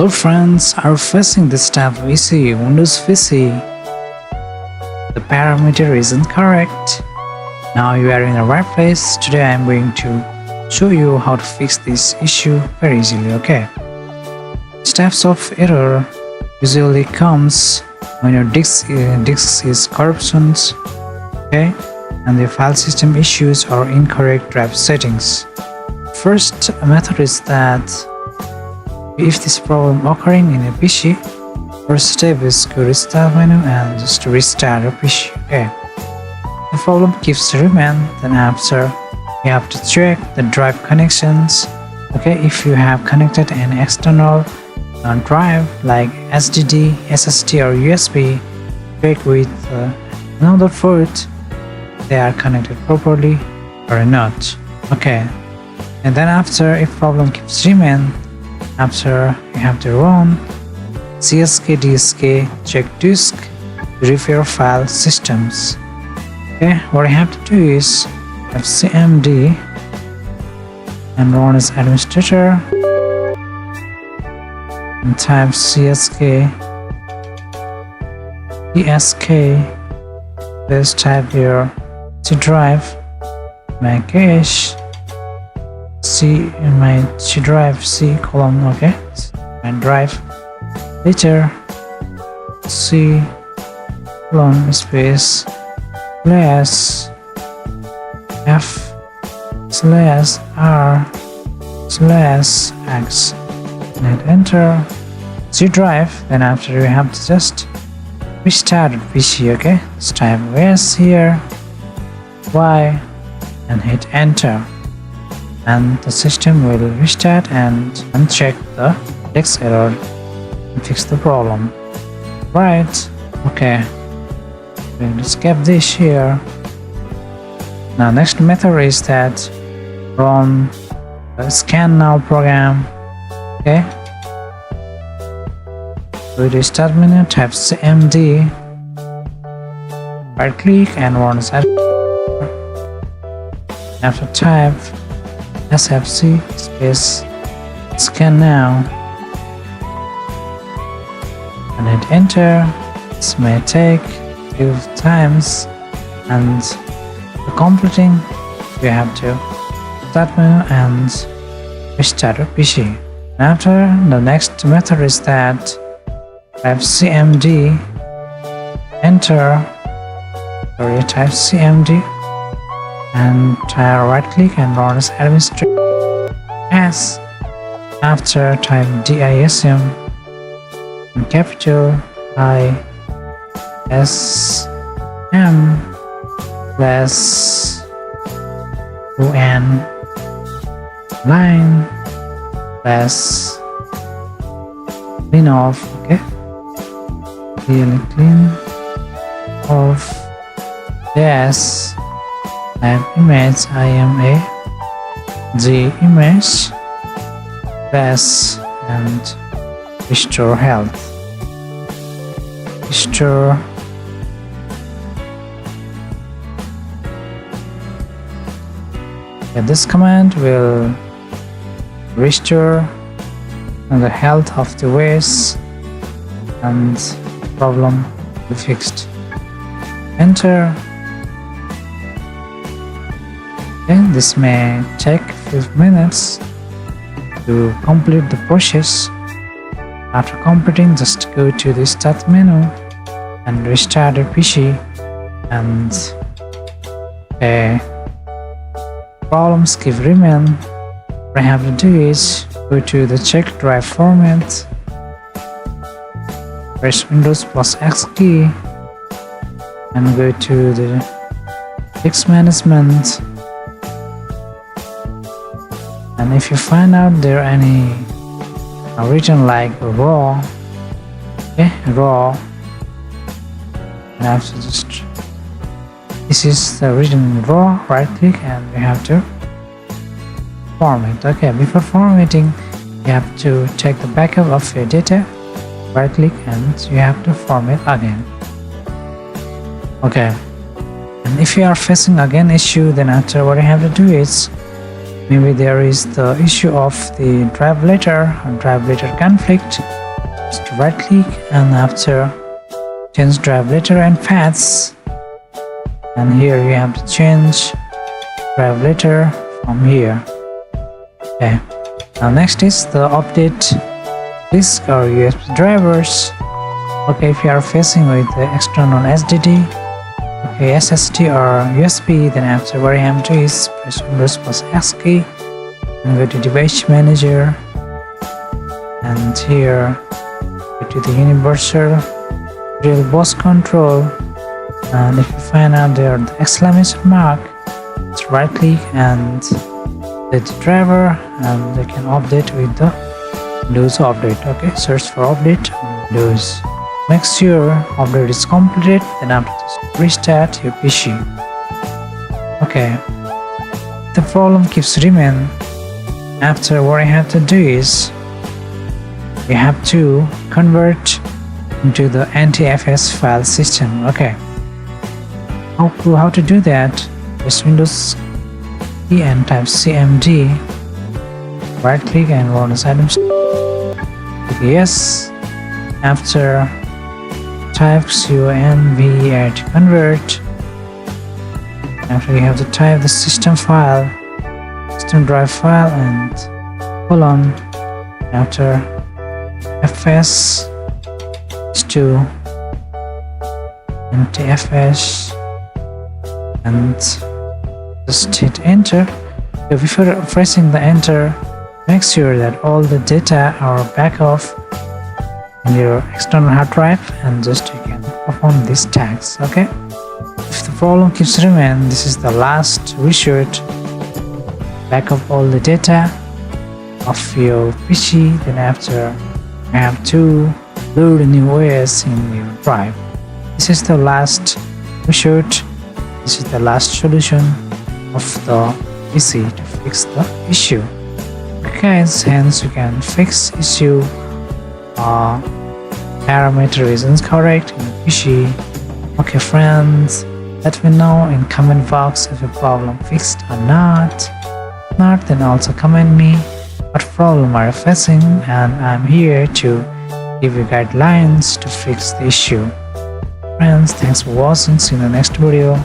Hello friends, are facing this type of issue Windows PC? The parameter is incorrect. Now you are in the right place. Today I am going to show you how to fix this issue very easily, okay? These types of error usually comes when your disk is corruptions, okay? And the file system issues or incorrect drive settings. First method is that if this problem occurring in a PC, first step is go to start menu and just restart your PC. Okay. The problem keeps remain, then after you have to check the drive connections. Okay, if you have connected an external drive like SSD, or USB, check with another port they are connected properly or not. Okay, and then after if problem keeps remain, after you have to run CSK DSK check disk repair file systems. Okay, what you have to do is have CMD and run as administrator and type CSK DSK. Let's type your C drive, my cache, C in my C drive, C column, okay, my drive, later C column space slash F slash R slash X and hit enter. C drive, then after you have to just restart PC, okay, let's type S here, Y and hit enter. And the system will restart and uncheck the text error and fix the problem. Right, okay, we'll escape this here. Now next method is that run the scan now program. Okay, go to start menu, type CMD, right click and run as after type SFC space scan now and hit enter. This may take a few times, and for completing you have to start menu and restart your PC. After, the next method is that type CMD enter, or you type CMD and right click and run as administrator as. After type DISM in capital ISM plus UN line plus clean off, okay, clean off yes. Type image IMAG image plus and restore health. Restore this command will restore the health of the OS and problem will be fixed. Enter. Okay, this may take a few minutes to complete the process. After completing, just go to the start menu and restart your PC, and problems keep remain. What I have to do is go to the check drive format, press Windows plus X key and go to the disk management. And if you find out there are any region like raw, okay, raw, and I have to just, this is the region raw, right click and you have to format. Okay, before formatting you have to take the backup of your data, right click and you have to format again. Okay, and if you are facing again issue, then after what you have to do is Maybe there is the issue of the drive letter or drive letter conflict. Just right click and after change drive letter and paths, and here you have to change drive letter from here. Okay, now next is the update disk or USB drivers. Okay, if you are facing with the external SSD, okay, SSD or USB, then after what you have to do is press Windows plus S key and go to device manager, and here go to the universal real bus control, and if you find out there the exclamation mark, just right click and set the driver, and you can update with the Windows update. Okay, search for update on Windows. Make sure update is completed, then after just restart your PC. Okay, the problem keeps remaining. After what I have to do is you have to convert into the NTFS file system. Okay, how to do that? Just Windows key and type CMD, right click and run as items. Click yes. After type CONVER to convert. After you have to type the system file, system drive file, and colon. After FS to NTFS and just hit enter. So before pressing the enter, make sure that all the data are back off in your external hard drive, and just you can perform these tasks. Okay, if the problem keeps remaining, this is the last resort. Back up all the data of your PC, then after you have to load a new OS in your drive. This is the last resort. This is the last solution of the PC to fix the issue. Okay, hence you can fix issue parameter isn't correct in the PC. Okay friends, let me know in comment box if your problem fixed or not. Not, then also comment me what problem are you facing, and I'm here to give you guidelines to fix the issue. Friends, thanks for watching. See you in the next video.